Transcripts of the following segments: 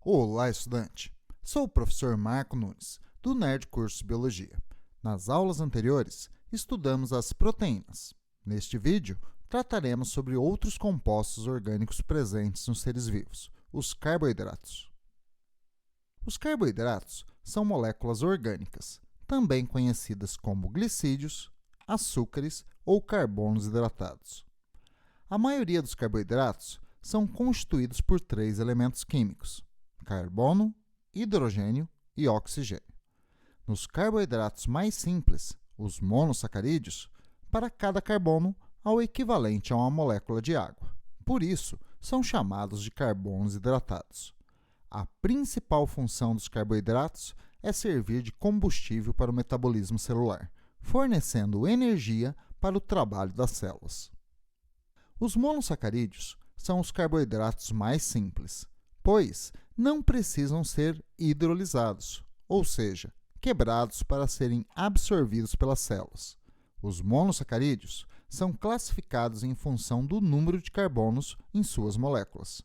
Olá, estudante! Sou o professor Marco Nunes, do Nerd Curso de Biologia. Nas aulas anteriores, estudamos as proteínas. Neste vídeo, trataremos sobre outros compostos orgânicos presentes nos seres vivos, os carboidratos. Os carboidratos são moléculas orgânicas, também conhecidas como glicídios, açúcares ou carbonos hidratados. A maioria dos carboidratos são constituídos por três elementos químicos: carbono, hidrogênio e oxigênio. Nos carboidratos mais simples, os monossacarídeos, para cada carbono há o equivalente a uma molécula de água. Por isso, são chamados de carbonos hidratados. A principal função dos carboidratos é servir de combustível para o metabolismo celular, fornecendo energia para o trabalho das células. Os monossacarídeos são os carboidratos mais simples, pois não precisam ser hidrolisados, ou seja, quebrados para serem absorvidos pelas células. Os monossacarídeos são classificados em função do número de carbonos em suas moléculas.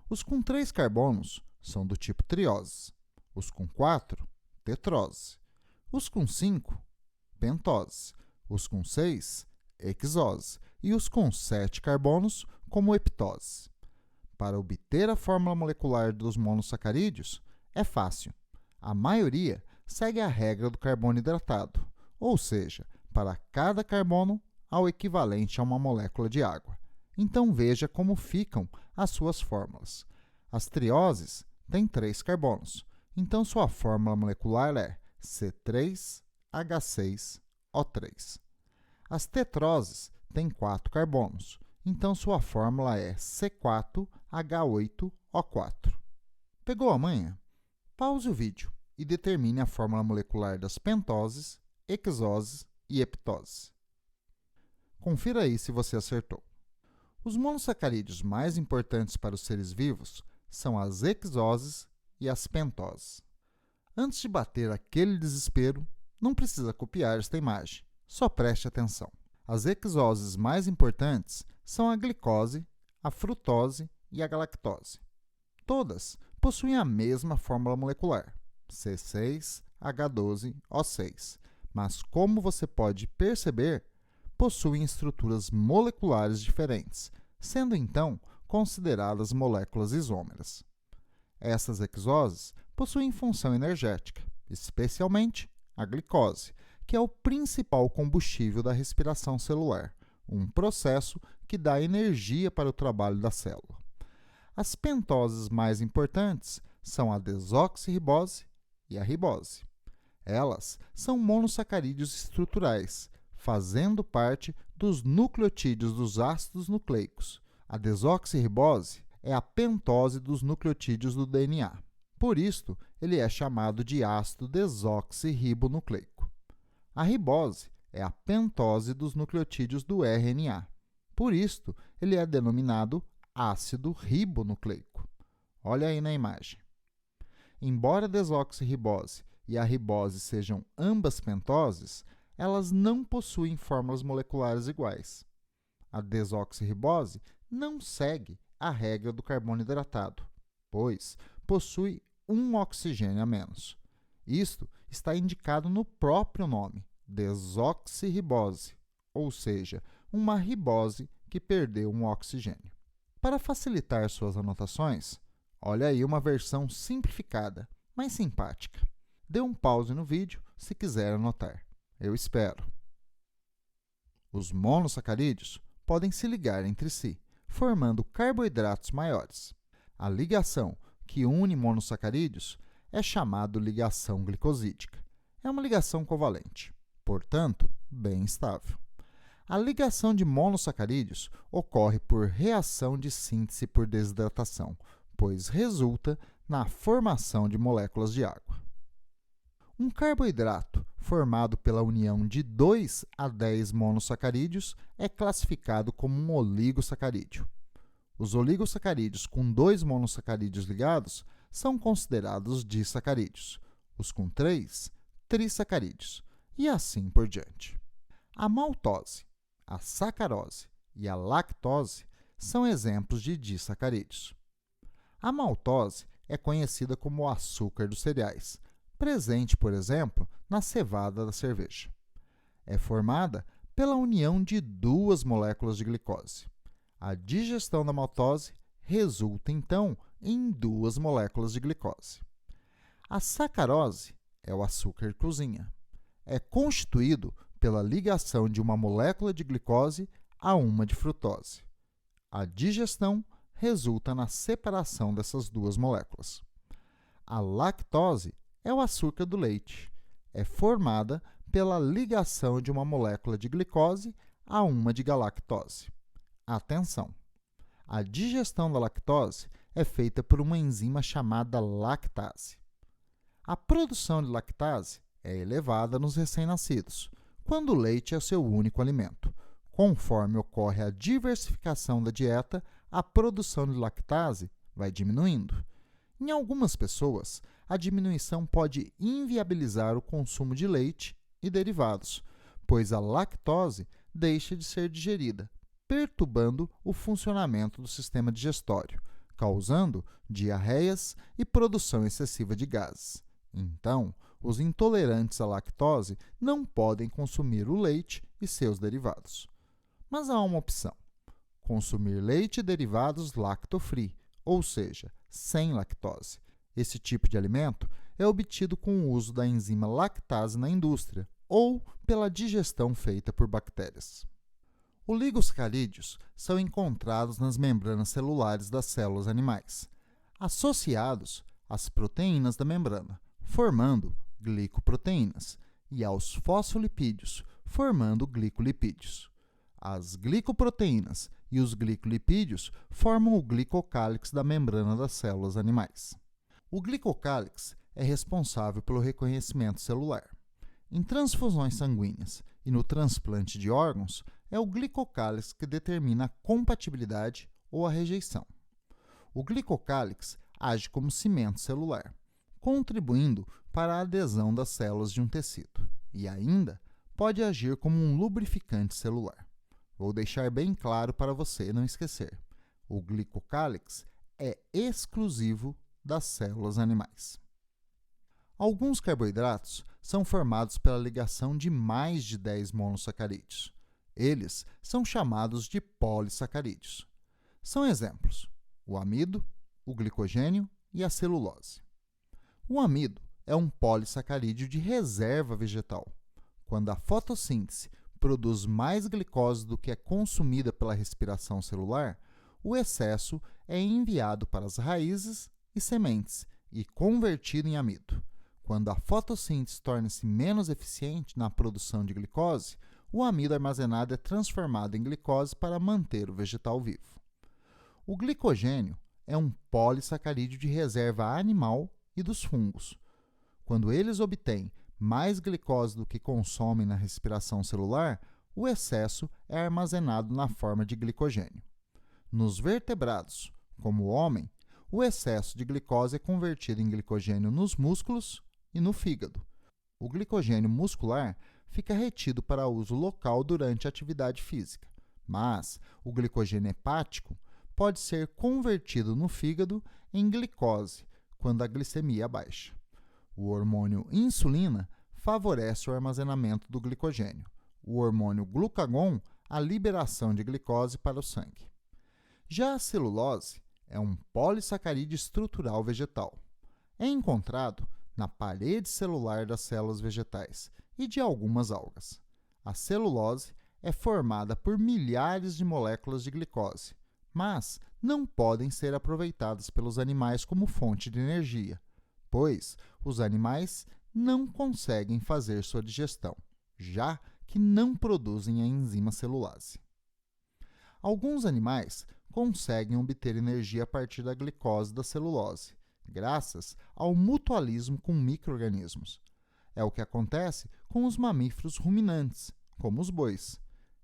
Os com 3 carbonos são do tipo triose, os com 4, tetrose, os com 5, pentose, os com 6, hexose e os com 7 carbonos como heptose. Para obter a fórmula molecular dos monossacarídeos, é fácil. A maioria segue a regra do carbono hidratado, ou seja, para cada carbono há o equivalente a uma molécula de água. Então veja como ficam as suas fórmulas. As trioses têm 3 carbonos, então sua fórmula molecular é C3H6O3. As tetroses têm 4 carbonos, então sua fórmula é C4H8O4. Pegou a manha? Pause o vídeo e determine a fórmula molecular das pentoses, hexoses e heptoses. Confira aí se você acertou. Os monossacarídeos mais importantes para os seres vivos são as hexoses e as pentoses. Antes de bater aquele desespero, não precisa copiar esta imagem, só preste atenção. As hexoses mais importantes são a glicose, a frutose e a galactose. Todas possuem a mesma fórmula molecular, C6H12O6, mas, como você pode perceber, possuem estruturas moleculares diferentes, sendo então consideradas moléculas isômeras. Essas hexoses possuem função energética, especialmente a glicose, que é o principal combustível da respiração celular, um processo que dá energia para o trabalho da célula. As pentoses mais importantes são a desoxirribose e a ribose. Elas são monossacarídeos estruturais, fazendo parte dos nucleotídeos dos ácidos nucleicos. A desoxirribose é a pentose dos nucleotídeos do DNA. Por isso, ele é chamado de ácido desoxirribonucleico. A ribose é a pentose dos nucleotídeos do RNA. Por isto, ele é denominado ácido ribonucleico. Olha aí na imagem. Embora a desoxirribose e a ribose sejam ambas pentoses, elas não possuem fórmulas moleculares iguais. A desoxirribose não segue a regra do carbono hidratado, pois possui um oxigênio a menos. Isto está indicado no próprio nome, desoxirribose, ou seja, uma ribose que perdeu um oxigênio. Para facilitar suas anotações, olha aí uma versão simplificada, mas simpática. Dê um pause no vídeo se quiser anotar. Eu espero. Os monossacarídeos podem se ligar entre si, formando carboidratos maiores. A ligação que une monossacarídeos é chamada ligação glicosídica. É uma ligação covalente, portanto, bem estável. A ligação de monossacarídeos ocorre por reação de síntese por desidratação, pois resulta na formação de moléculas de água. Um carboidrato formado pela união de 2 a 10 monossacarídeos é classificado como um oligosacarídeo. Os oligosacarídeos com 2 monossacarídeos ligados são considerados disacarídeos, os com 3, trissacarídeos, e assim por diante. A maltose, a sacarose e a lactose são exemplos de disacarídeos. A maltose é conhecida como o açúcar dos cereais, presente, por exemplo, na cevada da cerveja. É formada pela união de duas moléculas de glicose. A digestão da maltose resulta, então, em duas moléculas de glicose. A sacarose é o açúcar de cozinha. É constituído pela ligação de uma molécula de glicose a uma de frutose. A digestão resulta na separação dessas duas moléculas. A lactose é o açúcar do leite. É formada pela ligação de uma molécula de glicose a uma de galactose. Atenção! A digestão da lactose é feita por uma enzima chamada lactase. A produção de lactase é elevada nos recém-nascidos, quando o leite é o seu único alimento. Conforme ocorre a diversificação da dieta, a produção de lactase vai diminuindo. Em algumas pessoas, a diminuição pode inviabilizar o consumo de leite e derivados, pois a lactose deixa de ser digerida, perturbando o funcionamento do sistema digestório, causando diarreias e produção excessiva de gases. Então, os intolerantes à lactose não podem consumir o leite e seus derivados. Mas há uma opção: consumir leite e derivados lacto-free, ou seja, sem lactose. Esse tipo de alimento é obtido com o uso da enzima lactase na indústria ou pela digestão feita por bactérias. Oligosacarídeos são encontrados nas membranas celulares das células animais, associados às proteínas da membrana, formando glicoproteínas, e aos fosfolipídios, formando glicolipídios. As glicoproteínas e os glicolipídios formam o glicocálix da membrana das células animais. O glicocálix é responsável pelo reconhecimento celular. Em transfusões sanguíneas e no transplante de órgãos, é o glicocálix que determina a compatibilidade ou a rejeição. O glicocálix age como cimento celular, contribuindo para a adesão das células de um tecido, e ainda pode agir como um lubrificante celular. Vou deixar bem claro para você não esquecer: o glicocálix é exclusivo das células animais. Alguns carboidratos são formados pela ligação de mais de 10 monossacarídeos. Eles são chamados de polissacarídeos. São exemplos: o amido, o glicogênio e a celulose. O amido é um polissacarídeo de reserva vegetal. Quando a fotossíntese produz mais glicose do que é consumida pela respiração celular, o excesso é enviado para as raízes e sementes e convertido em amido. Quando a fotossíntese torna-se menos eficiente na produção de glicose, o amido armazenado é transformado em glicose para manter o vegetal vivo. O glicogênio é um polissacarídeo de reserva animal e dos fungos. Quando eles obtêm mais glicose do que consomem na respiração celular, o excesso é armazenado na forma de glicogênio. Nos vertebrados, como o homem, o excesso de glicose é convertido em glicogênio nos músculos e no fígado. O glicogênio muscular fica retido para uso local durante a atividade física, mas o glicogênio hepático pode ser convertido no fígado em glicose quando a glicemia é baixa. O hormônio insulina favorece o armazenamento do glicogênio. O hormônio glucagon, a liberação de glicose para o sangue. Já a celulose é um polissacarídeo estrutural vegetal. É encontrado na parede celular das células vegetais e de algumas algas. A celulose é formada por milhares de moléculas de glicose, mas não podem ser aproveitadas pelos animais como fonte de energia, pois os animais não conseguem fazer sua digestão, já que não produzem a enzima celulase. Alguns animais conseguem obter energia a partir da glicose da celulose, graças ao mutualismo com micro-organismos. É o que acontece com os mamíferos ruminantes, como os bois.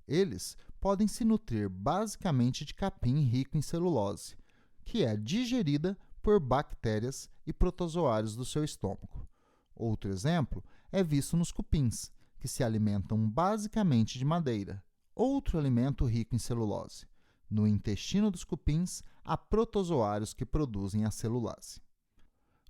Eles podem se nutrir basicamente de capim rico em celulose, que é digerida por bactérias e protozoários do seu estômago. Outro exemplo é visto nos cupins, que se alimentam basicamente de madeira, outro alimento rico em celulose. No intestino dos cupins, há protozoários que produzem a celulase.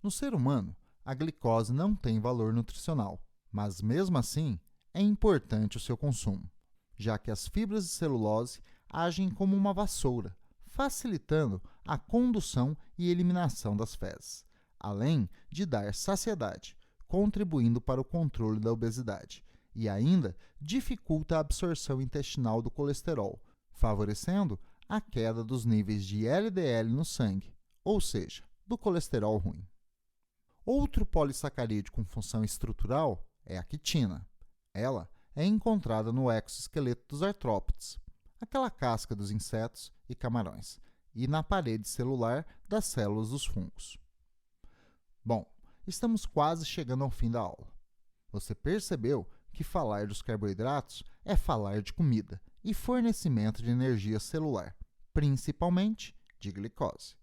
No ser humano, a glicose não tem valor nutricional, mas mesmo assim é importante o seu consumo, já que as fibras de celulose agem como uma vassoura, facilitando a condução e eliminação das fezes, além de dar saciedade, contribuindo para o controle da obesidade, e ainda dificulta a absorção intestinal do colesterol, favorecendo a queda dos níveis de LDL no sangue, ou seja, do colesterol ruim. Outro polissacarídeo com função estrutural é a quitina. Ela é encontrada no exoesqueleto dos artrópodes, aquela casca dos insetos e camarões, e na parede celular das células dos fungos. Bom, estamos quase chegando ao fim da aula. Você percebeu que falar dos carboidratos é falar de comida e fornecimento de energia celular, principalmente de glicose.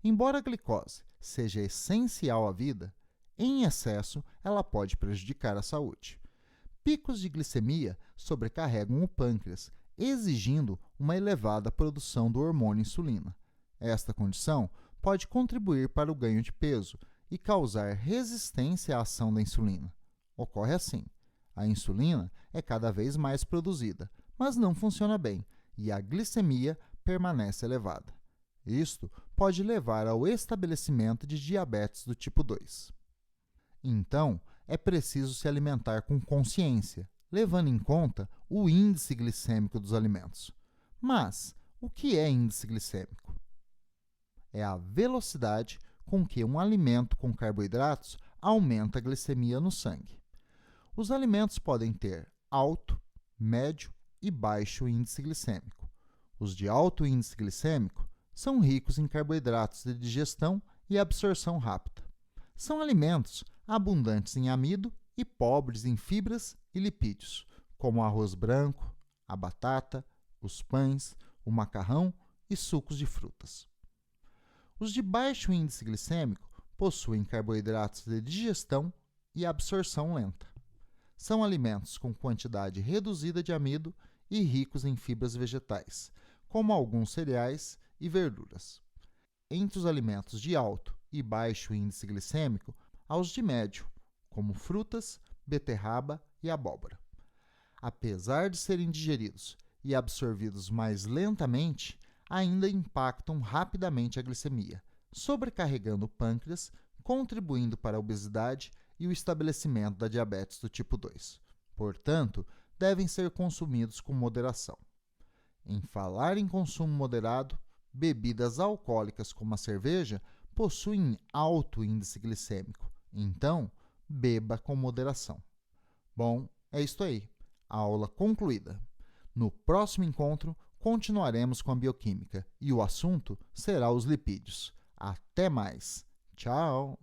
Embora a glicose seja essencial à vida, em excesso ela pode prejudicar a saúde. Picos de glicemia sobrecarregam o pâncreas, exigindo uma elevada produção do hormônio insulina. Esta condição pode contribuir para o ganho de peso e causar resistência à ação da insulina. Ocorre assim: a insulina é cada vez mais produzida, mas não funciona bem, e a glicemia permanece elevada. Isto pode levar ao estabelecimento de diabetes do tipo 2. Então, é preciso se alimentar com consciência, levando em conta o índice glicêmico dos alimentos. Mas, o que é índice glicêmico? É a velocidade com que um alimento com carboidratos aumenta a glicemia no sangue. Os alimentos podem ter alto, médio e baixo índice glicêmico. Os de alto índice glicêmico são ricos em carboidratos de digestão e absorção rápida. São alimentos abundantes em amido e pobres em fibras e lipídios, como o arroz branco, a batata, os pães, o macarrão e sucos de frutas. Os de baixo índice glicêmico possuem carboidratos de digestão e absorção lenta. São alimentos com quantidade reduzida de amido e ricos em fibras vegetais, como alguns cereais e verduras. Entre os alimentos de alto e baixo índice glicêmico, há os de médio, como frutas, beterraba e abóbora. Apesar de serem digeridos e absorvidos mais lentamente, ainda impactam rapidamente a glicemia, sobrecarregando o pâncreas, contribuindo para a obesidade e o estabelecimento da diabetes do tipo 2. Portanto, devem ser consumidos com moderação. Em falar em consumo moderado, bebidas alcoólicas como a cerveja possuem alto índice glicêmico, então beba com moderação. Bom, é isto aí. A aula concluída. No próximo encontro, continuaremos com a bioquímica e o assunto será os lipídios. Até mais! Tchau!